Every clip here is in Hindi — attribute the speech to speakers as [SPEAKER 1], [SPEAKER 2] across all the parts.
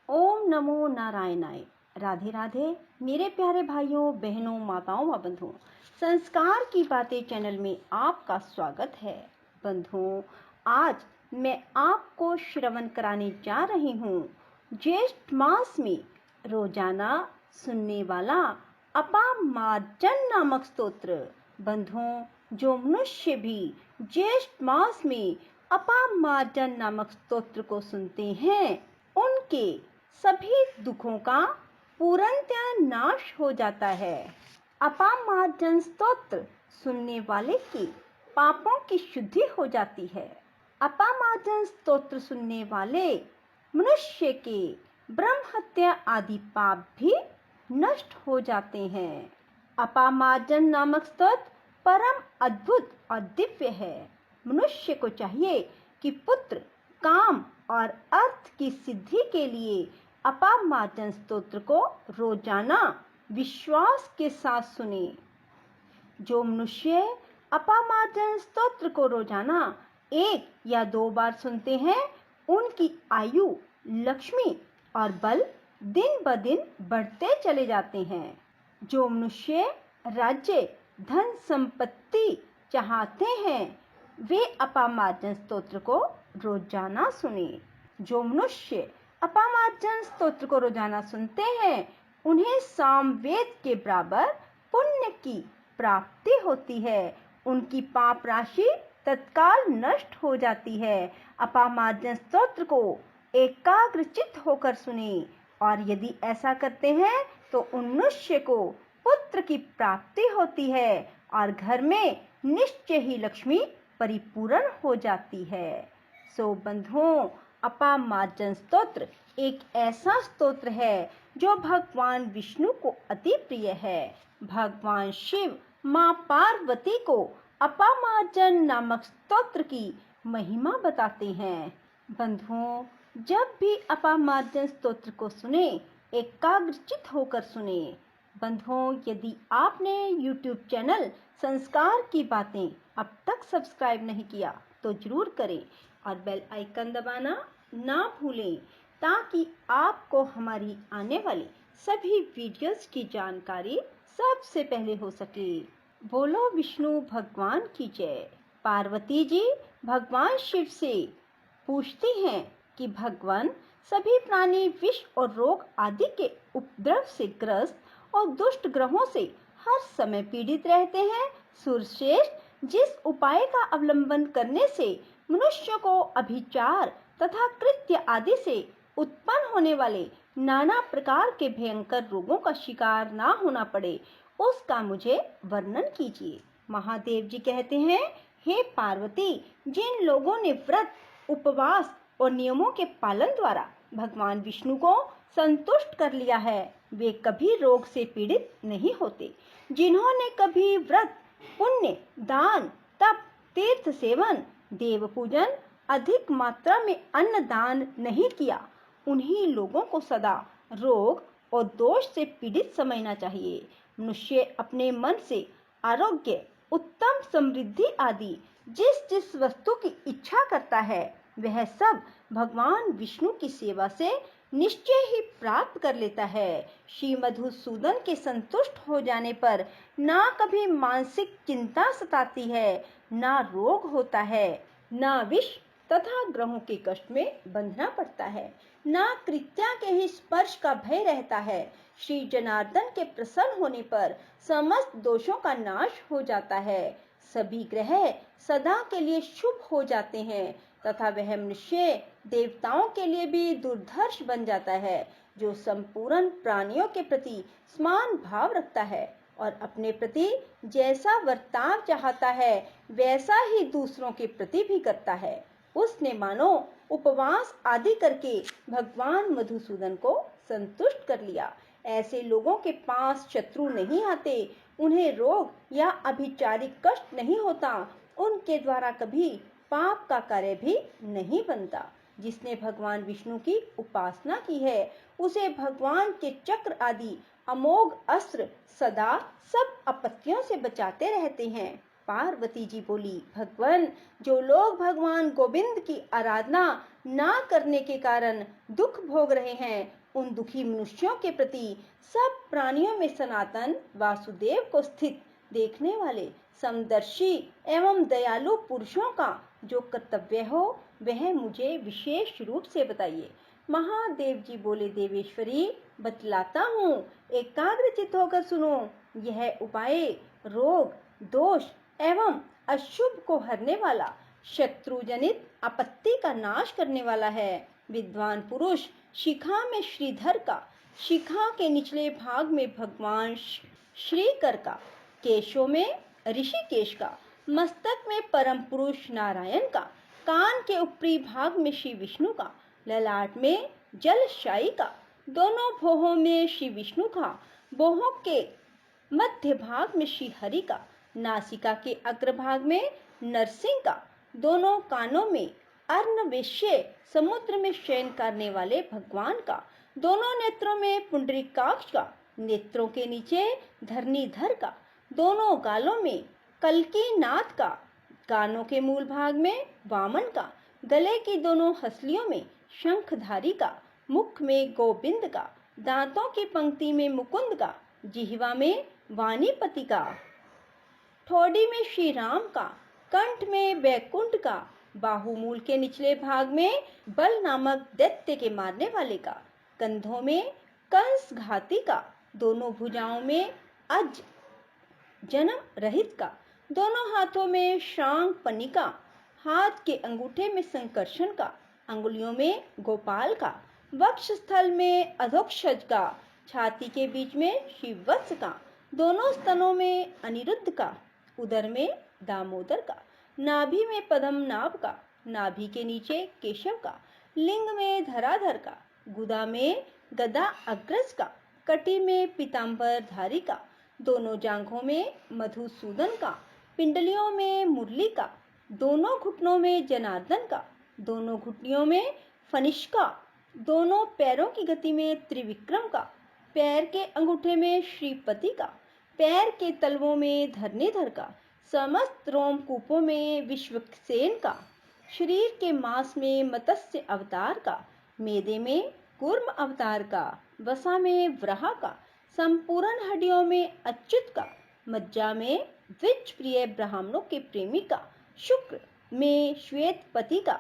[SPEAKER 1] ओम नमो नारायणाय। राधे राधे मेरे प्यारे भाइयों बहनों माताओं व बंधुओं, संस्कार की बातें चैनल में आपका स्वागत है। बंधुओं, आज मैं आपको श्रवण कराने जा रही हूँ ज्येष्ठ मास में रोजाना सुनने वाला अपामार्जन नामक स्तोत्र। बंधुओं, जो मनुष्य भी ज्येष्ठ मास में अपामार्जन नामक स्तोत्र को सुनते हैं, उनके सभी दुखों का पूर्णतः नाश हो जाता है। अपामार्जन स्तोत्र सुनने वाले के पापों की शुद्धि हो जाती है। अपामार्जन स्तोत्र सुनने वाले मनुष्य के ब्रह्म हत्या आदि पाप भी नष्ट हो जाते हैं। अपामार्जन नामक स्तोत्र परम अद्भुत और दिव्य है। मनुष्य को चाहिए कि पुत्र, काम और अर्थ की सिद्धि के लिए अपामार्जन स्तोत्र को रोजाना विश्वास के साथ सुने। जो मनुष्य अपामार्जन स्तोत्र को रोजाना 1 या 2 बार सुनते हैं, उनकी आयु, लक्ष्मी और बल दिन ब दिन बढ़ते चले जाते हैं। जो मनुष्य राज्य, धन संपत्ति चाहते हैं, वे अपामार्जन स्तोत्र को रोजाना सुने। जो मनुष्य अपामार्जन स्तोत्र को रोजाना सुनते हैं, उन्हें सामवेद के बराबर पुण्य की प्राप्ति होती है। उनकी पाप राशि तत्काल नष्ट हो जाती है। अपामार्जन स्तोत्र को एकाग्रचित्त होकर सुने, और यदि ऐसा करते हैं तो उन मनुष्य को पुत्र की प्राप्ति होती है और घर में निश्चय ही लक्ष्मी परिपूर्ण हो जाती है। सो बंधुओं, अपामार्जन स्तोत्र एक ऐसा स्तोत्र है जो भगवान विष्णु को अति प्रिय है। भगवान शिव माँ पार्वती को अपामार्जन नामक स्तोत्र की महिमा बताते हैं। बंधुओं, जब भी अपामार्जन स्तोत्र को सुने, एकाग्रचित्त होकर सुने। बंधुओं, यदि आपने YouTube चैनल संस्कार की बातें अब तक सब्सक्राइब नहीं किया तो जरूर करें और बेल आइकन दबाना ना भूलें, ताकि आपको हमारी आने वाली सभी वीडियोस की जानकारी सबसे पहले हो सके। बोलो विष्णु भगवान की जय। पार्वती जी भगवान शिव से पूछती हैं कि भगवान, सभी प्राणी विष और रोग आदि के उपद्रव से ग्रस्त और दुष्ट ग्रहों से हर समय पीड़ित रहते हैं। सुरश्रेष्ठ, जिस उपाय का अवलंबन करने से मनुष्य को अभिचार तथा कृत्य आदि से उत्पन्न होने वाले नाना प्रकार के भयंकर रोगों का शिकार ना होना पड़े, उसका मुझे वर्णन कीजिए। महादेव जी कहते हैं, हे पार्वती, जिन लोगों ने व्रत, उपवास और नियमों के पालन द्वारा भगवान विष्णु को संतुष्ट कर लिया है, वे कभी रोग से पीड़ित नहीं होते। जिन्होंने कभी व्रत, पुण्य, दान, तप, तीर्थ सेवन, देव पूजन, अधिक मात्रा में अन्न दान नहीं किया, उन्हीं लोगों को सदा रोग और दोष से पीड़ित समझना चाहिए। मनुष्य अपने मन से आरोग्य, उत्तम समृद्धि आदि जिस जिस वस्तु की इच्छा करता है, वह सब भगवान विष्णु की सेवा से निश्चय ही प्राप्त कर लेता है। श्री मधुसूदन के संतुष्ट हो जाने पर ना कभी मानसिक चिंता सताती है, ना रोग होता है, ना विष तथा ग्रहों के कष्ट में बंधना पड़ता है, ना कृत्या के ही स्पर्श का भय रहता है। श्री जनार्दन के प्रसन्न होने पर समस्त दोषों का नाश हो जाता है। सभी ग्रह सदा के लिए शुभ हो जाते हैं तथा वह मनुष्य देवताओं के लिए भी दुर्धर्ष बन जाता है, जो संपूर्ण प्राणियों के प्रति समान भाव रखता है और अपने प्रति जैसा वर्ताव चाहता है वैसा ही दूसरों के प्रति भी करता है। उसने मानो उपवास आदि करके भगवान मधुसूदन को संतुष्ट कर लिया। ऐसे लोगों के पास शत्रु नहीं आते, उन्हें रोग या अभिचारिक कष्ट नहीं होता, उनके द्वारा कभी पाप का कार्य भी नहीं बनता। जिसने भगवान विष्णु की उपासना की है, उसे भगवान के चक्र आदि अमोघ अस्त्र सदा सब आपत्तियों से बचाते रहते हैं। पार्वती जी बोली, भगवान, जो लोग भगवान गोविंद की आराधना ना करने के कारण दुख भोग रहे हैं, उन दुखी मनुष्यों के प्रति सब प्राणियों में सनातन वासुदेव को स्थित देखने वाले समदर्शी एवं दयालु पुरुषों का जो कर्तव्य हो वह मुझे विशेष रूप से बताइए। महादेव जी बोले, देवेश्वरी, बतलाता हूँ, एकाग्रचित होकर सुनो। यह उपाय रोग, दोष एवं अशुभ को हरने वाला, शत्रु जनित आपत्ति का नाश करने वाला है। विद्वान पुरुष शिखा में श्रीधर का, शिखा के निचले भाग में भगवान श्रीकर का, केशों में ऋषिकेश का, मस्तक में परम पुरुष नारायण का, कान के ऊपरी भाग में श्री विष्णु का, ललाट में जलशाई का, दोनों भौहों में श्री विष्णु का, भौहों के मध्य भाग में श्री हरि का, नासिका के अग्रभाग में नरसिंह का, दोनों कानों में अर्णवेश्य समुद्र में शयन करने वाले भगवान का, दोनों नेत्रों में पुंडरीकाक्ष का, नेत्रों के नीचे धरणीधर का, दोनों गालों में कल्कीनाथ का, कानों के मूल भाग में वामन का, गले की दोनों हंसलियों में शंखधारी का, मुख में गोविंद का, दांतों की पंक्ति में मुकुंद का, जिह्वा में वाणीपति का, ठोड़ी में श्री राम का, कंठ में वैकुंठ का, बाहुमूल के निचले भाग में बल नामक दैत्य के मारने वाले का, कंधों में कंस घाती का, दोनों भुजाओं में अज जन्म रहित का, दोनों हाथों में शांग पनी का, हाथ के अंगूठे में संकर्षण का, अंगुलियों में गोपाल का, वक्ष स्थल में अधोक्षज का, छाती के बीच में शिववत्स का, दोनों स्तनों में अनिरुद्ध का, उदर में दामोदर का, नाभि में पद्मनाभ का, नाभि के नीचे केशव का, लिंग में धराधर का, गुदा में गदा अग्रज का, कटी में पीतांबर धारी का, दोनों जांघों में मधुसूदन का, पिंडलियों में मुरली का, दोनों घुटनों में जनार्दन का, दोनों घुटनियों में फनिष्का, दोनों पैरों की गति में त्रिविक्रम का, पैर के अंगूठे में श्रीपति का, पैर के तलवों में धरणीधर का, समस्त रोमकूपों में विश्वक्सेन का, शरीर के मांस में मत्स्य अवतार का, मेदे में कूर्म अवतार का, वसा में वराह का, संपूर्ण हड्डियों में अच्युत का, मज्जा में द्विज प्रिय ब्राह्मणों के प्रेमी का, शुक्र में श्वेतपति का,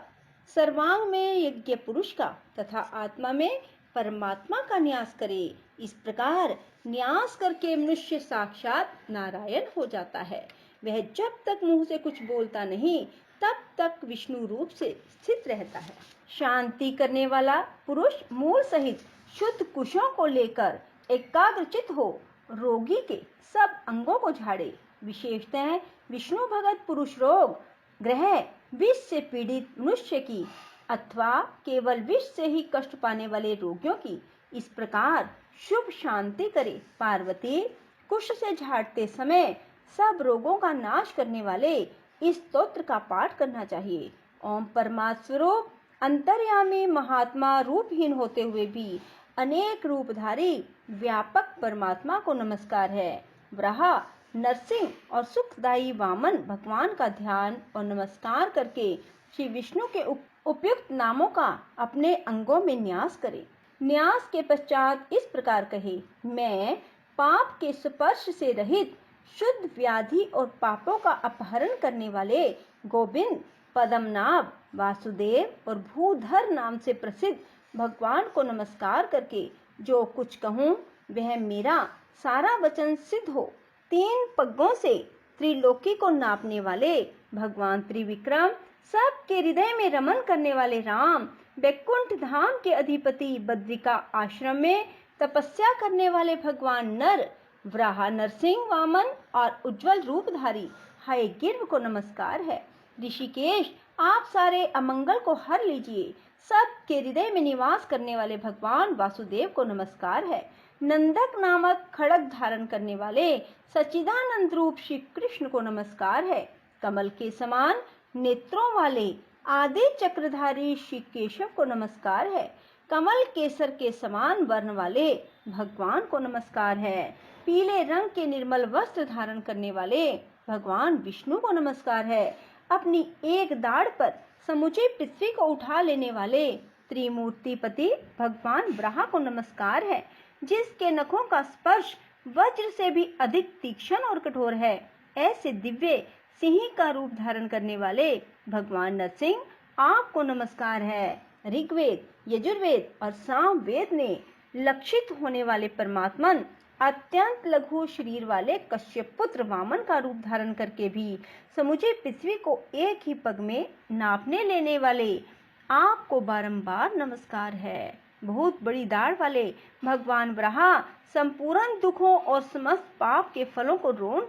[SPEAKER 1] सर्वांग में यज्ञ पुरुष का तथा आत्मा में परमात्मा का न्यास करे। इस प्रकार न्यास करके मनुष्य साक्षात नारायण हो जाता है। वह जब तक मुंह से कुछ बोलता नहीं तब तक विष्णु रूप से स्थित रहता है। शांति करने वाला पुरुष मूल सहित शुद्ध कुशों को लेकर एकाग्रचित हो रोगी के सब अंगों को झाड़े। विशेषतः विष्णु भगत पुरुष रोग, ग्रह, विष से पीड़ित मनुष्य की अथवा केवल विष से ही कष्ट पाने वाले रोगियों की इस प्रकार शुभ शांति करे। पार्वती, कुश से झाड़ते समय सब रोगों का नाश करने वाले इस स्तोत्र का पाठ करना चाहिए। ओम परमात्मस्वरूप अंतर्यामी महात्मा रूपहीन होते हुए भी अनेक रूपधारी व्यापक परमात्मा को नमस्कार है। वराह, नरसिंह और सुखदायी वामन भगवान का ध्यान और नमस्कार करके श्री विष्णु के उपयुक्त नामों का अपने अंगों में न्यास करे। न्यास के पश्चात इस प्रकार कहे, मैं पाप के स्पर्श से रहित शुद्ध व्याधि और पापों का अपहरण करने वाले गोविंद, पद्मनाभ, वासुदेव और भूधर नाम से प्रसिद्ध भगवान को नमस्कार करके जो कुछ कहूँ वह मेरा सारा वचन सिद्ध हो। 3 पग्गों से त्रिलोकी को नापने वाले भगवान त्रिविक्रम, सबके हृदय में रमन करने वाले राम, वैकुंठ धाम के अधिपति, बद्रिका आश्रम में तपस्या करने वाले भगवान नर, वराह, नरसिंह, वामन और उज्जवल रूपधारी हयग्रीव को नमस्कार है। ऋषिकेश, आप सारे अमंगल को हर लीजिए। सबके हृदय में निवास करने वाले भगवान वासुदेव को नमस्कार है। नंदक नामक खड़ग धारण करने वाले सच्चिदानंद रूप श्री कृष्ण को नमस्कार है। कमल के समान नेत्रों वाले आदि चक्रधारी श्री केशव को नमस्कार है। कमल केसर के समान वर्ण वाले भगवान को नमस्कार है। पीले रंग के निर्मल वस्त्र धारण करने वाले भगवान विष्णु को नमस्कार है। अपनी एक दाढ़ पर समूची पृथ्वी को उठा लेने वाले त्रिमूर्तिपति भगवान ब्रह्मा को नमस्कार है, जिसके नखों का स्पर्श वज्र से भी अधिक तीक्ष्ण और कठोर है। ऐसे दिव्य सिंह का रूप धारण करने वाले भगवान नरसिंह आपको नमस्कार है। ऋग्वेद, यजुर्वेद और सामवेद ने लक्षित होने वाले परमात्मन अत्यंत लघु शरीर वाले कश्यप पुत्र वामन का रूप धारण करके भी समूचे पृथ्वी को एक ही पग में नापने लेने वाले आपको बारंबार नमस्कार है। बहुत बड़ी दाढ़ वाले भगवान ब्रह्मा संपूर्ण दुखों और समस्त पाप के फलों को रोंद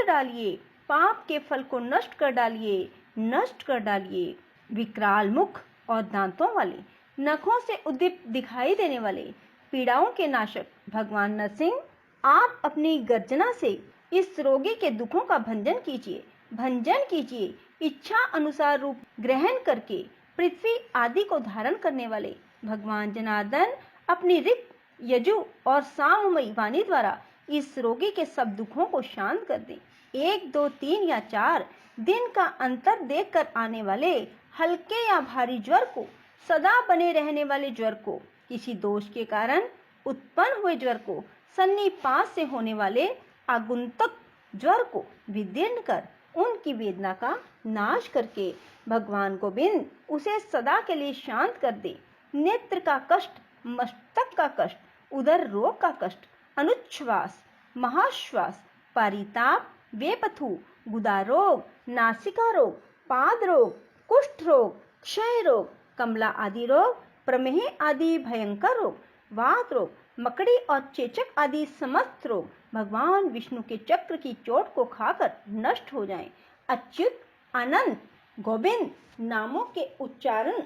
[SPEAKER 1] डालिए, पाप के फल को नष्ट कर डालिए। विकराल मुख और दांतों वाले, नखों से उद्दीप्त दिखाई देने वाले, पीड़ाओं के नाशक भगवान नरसिंह, आप अपनी गर्जना से इस रोगी के दुखों का भंजन कीजिए। इच्छा अनुसार रूप ग्रहण करके पृथ्वी आदि को धारण करने वाले भगवान जनार्दन अपनी ऋक्, यजु और साममयी वाणी द्वारा इस रोगी के सब दुखों को शांत कर दें। 1, 2, 3 या 4 दिन का अंतर देखकर आने वाले हल्के या भारी ज्वर को, सदा बने रहने वाले ज्वर को, किसी दोष के कारण उत्पन्न हुए ज्वर को, सन्निपात से होने वाले आगंतुक ज्वर को विदीर्ण कर उनकी वेदना का नाश करके भगवान गोविंद उसे सदा के लिए शांत कर दे। नेत्र का कष्ट, मस्तक का कष्ट, उदर रोग का कष्ट, अनुच्छ्वास, महाश्वास, परिताप, वेपथु, गुदा रोग, नासिका रोग, पाद रोग, कुष्ठ रोग, क्षय रोग, कमला आदि रोग, प्रमेह आदि भयंकर रोग, वात रोग, मकड़ी और चेचक आदि समस्त रोग भगवान विष्णु के चक्र की चोट को खाकर नष्ट हो जाएं। अच्युत, अनंत, गोविंद नामों के उच्चारण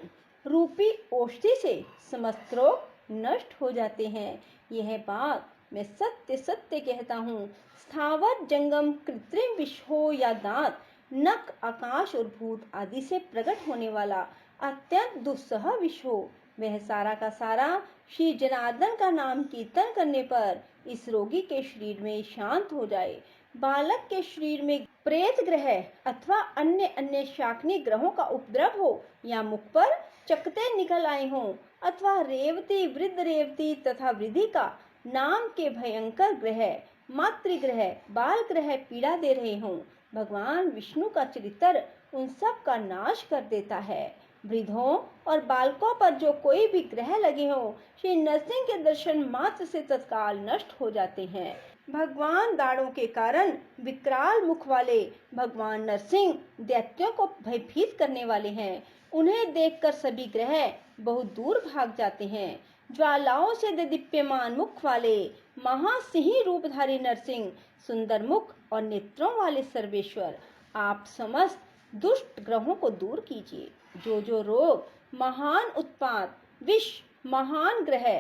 [SPEAKER 1] रूपी औषधि से समस्त रोग नष्ट हो जाते हैं। यह बात मैं सत्य सत्य कहता हूँ। स्थावर, जंगम, कृत्रिम विष हो या दांत, नख, आकाश और भूत आदि से प्रकट होने वाला अत्यंत दुस्सह विष हो, वह सारा का सारा श्री जनार्दन का नाम कीर्तन करने पर इस रोगी के शरीर में शांत हो जाए। बालक के शरीर में प्रेत ग्रह अथवा अन्य शाकनी ग्रहों का उपद्रव हो, या मुख पर चकते निकल आए हों, अथवा रेवती, वृद्ध रेवती तथा वृद्धि का नाम के भयंकर ग्रह, मातृग्रह, बाल ग्रह पीड़ा दे रहे हों, भगवान विष्णु का चरित्र उन सब का नाश कर देता है। वृद्धों और बालकों पर जो कोई भी ग्रह लगे हों, श्री नरसिंह के दर्शन मात्र से तत्काल नष्ट हो जाते हैं। भगवान दाढ़ों के कारण विकराल मुख वाले भगवान नरसिंह दैत्यों को भयभीत करने वाले हैं। उन्हें देखकर सभी ग्रह बहुत दूर भाग जाते हैं। ज्वालाओं से दीप्यमान मुख वाले महासिंह रूपधारी नरसिंह, सुंदर मुख और नेत्रों वाले सर्वेश्वर, आप समस्त दुष्ट ग्रहों को दूर कीजिए। जो रोग, महान उत्पात, विष, महान ग्रह,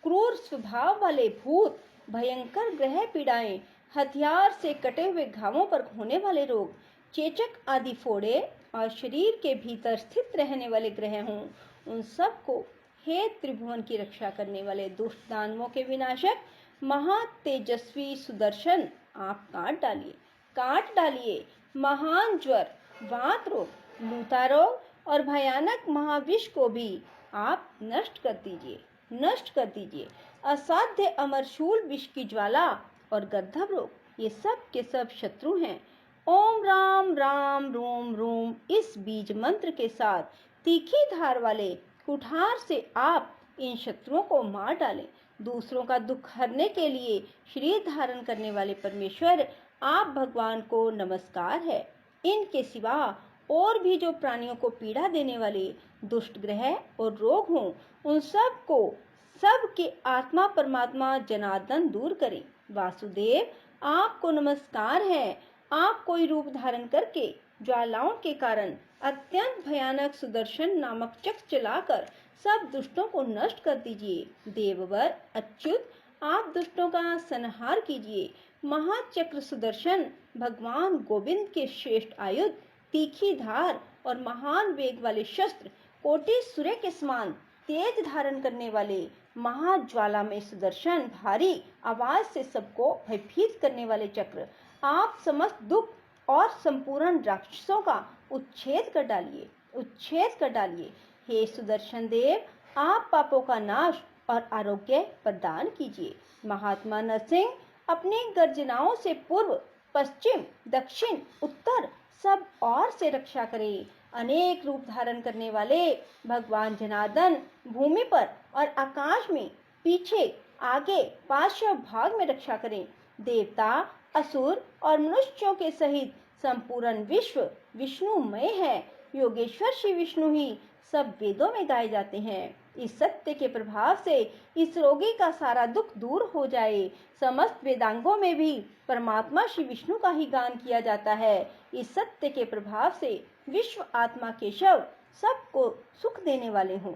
[SPEAKER 1] क्रूर स्वभाव वाले भूत, भयंकर ग्रह पीड़ाएं, हथियार से कटे हुए घावों पर होने वाले रोग, चेचक आदि फोड़े और शरीर के भीतर स्थित रहने वाले ग्रह हों, उन सब को हे त्रिभुवन की रक्षा करने वाले दुष्ट दानवों के विनाशक महातेजस्वी सुदर्शन, आप काट डालिए। महान ज्वर, वात रोग, लूता रोग और भयानक महाविष को भी आप नष्ट कर दीजिए। असाध्य अमरशूल विष की ज्वाला और गंधर्व रोग, ये सब के सब शत्रु हैं। ओम राम राम रोम रोम इस बीज मंत्र के साथ तीखी धार वाले कुठार से आप इन शत्रुओं को मार डालें। दूसरों का दुख हरने के लिए शरीर धारण करने वाले परमेश्वर, आप भगवान को नमस्कार है। इनके सिवा और भी जो प्राणियों को पीड़ा देने वाले दुष्ट ग्रह और रोग हों, उन सब के आत्मा परमात्मा जनार्दन दूर करें। वासुदेव, आपको नमस्कार है। आप कोई रूप धारण करके ज्वालाओं के कारण अत्यंत भयानक सुदर्शन नामक चक्र चलाकर सब दुष्टों को नष्ट कर दीजिए। देववर अच्युत, आप दुष्टों का संहार कीजिए। महाचक्र सुदर्शन भगवान गोविंद के श्रेष्ठ आयुध, तीखी धार और महान वेग वाले शस्त्र, कोटि सूर्य के समान तेज धारण करने वाले महाज्वाला में सुदर्शन, भारी आवाज से सबको भयभीत करने वाले चक्र, आप समस्त दुख और संपूर्ण राक्षसों का उच्छेद कर डालिए। हे सुदर्शन देव, आप पापों का नाश और आरोग्य प्रदान कीजिए। महात्मा नरसिंह अपनी गर्जनाओं से पूर्व, पश्चिम, दक्षिण, उत्तर सब ओर से रक्षा करें। अनेक रूप धारण करने वाले भगवान जनार्दन भूमि पर और आकाश में पीछे, आगे, पार्श्व भाग में रक्षा करें। देवता, असुर और मनुष्यों के सहित संपूर्ण विश्व विष्णुमय है। योगेश्वर श्री विष्णु ही सब वेदों में गाए जाते हैं। इस सत्य के प्रभाव से इस रोगी का सारा दुख दूर हो जाए। समस्त वेदांगों में भी परमात्मा श्री विष्णु का ही गान किया जाता है। इस सत्य के प्रभाव से विश्व आत्मा केशव सबको सुख देने वाले हों।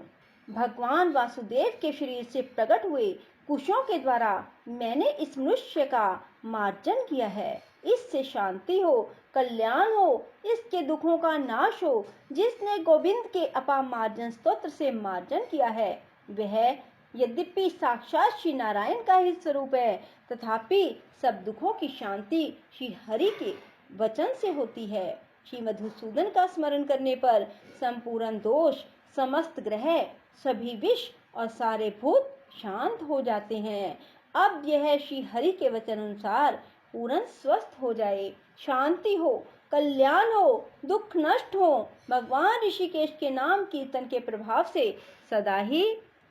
[SPEAKER 1] भगवान वासुदेव के शरीर से प्रकट हुए कुशों के द्वारा मैंने इस मनुष्य का मार्जन किया है। इससे शांति हो, कल्याण हो, इसके दुखों का नाश हो। जिसने गोविंद के अपामार्जन स्तोत्र से मार्जन किया है, वह यद्यपि साक्षात श्री नारायण का ही स्वरूप है, तथापि सब दुखों की शांति श्री हरि के वचन से होती है। श्री मधुसूदन का स्मरण करने पर संपूर्ण दोष, समस्त ग्रह, सभी विष और सारे भूत शांत हो जाते हैं। अब यह श्री हरि के वचन अनुसार पूर्ण स्वस्थ हो जाए, शांति हो, कल्याण हो, दुख नष्ट हो। भगवान ऋषिकेश के नाम कीर्तन के प्रभाव से सदा ही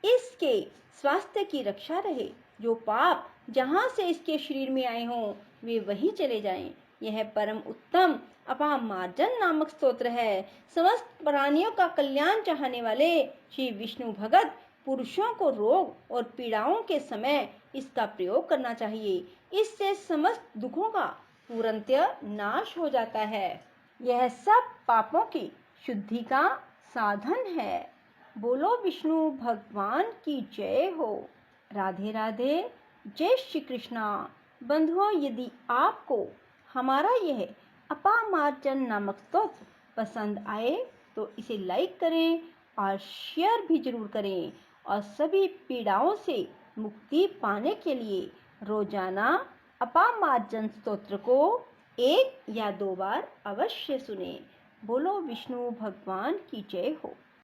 [SPEAKER 1] इसके स्वास्थ्य की रक्षा रहे। जो पाप जहाँ से इसके शरीर में आए हों, वे वहीं चले जाएं। यह परम उत्तम अपामार्जन नामक स्तोत्र है। समस्त प्राणियों का कल्याण चाहने वाले श्री विष्णु भगत पुरुषों को रोग और पीड़ाओं के समय इसका प्रयोग करना चाहिए। इससे समस्त दुखों का पूर्णतः नाश हो जाता है। यह सब पापों की शुद्धि का साधन है। बोलो विष्णु भगवान की जय हो। राधे राधे। जय श्री कृष्णा। बंधुओं, यदि आपको हमारा यह अपामार्जन नामक स्तोत्र पसंद आए तो इसे लाइक करें और शेयर भी जरूर करें। और सभी पीड़ाओं से मुक्ति पाने के लिए रोजाना अपामार्जन स्तोत्र को 1 या 2 बार अवश्य सुने। बोलो विष्णु भगवान की जय हो।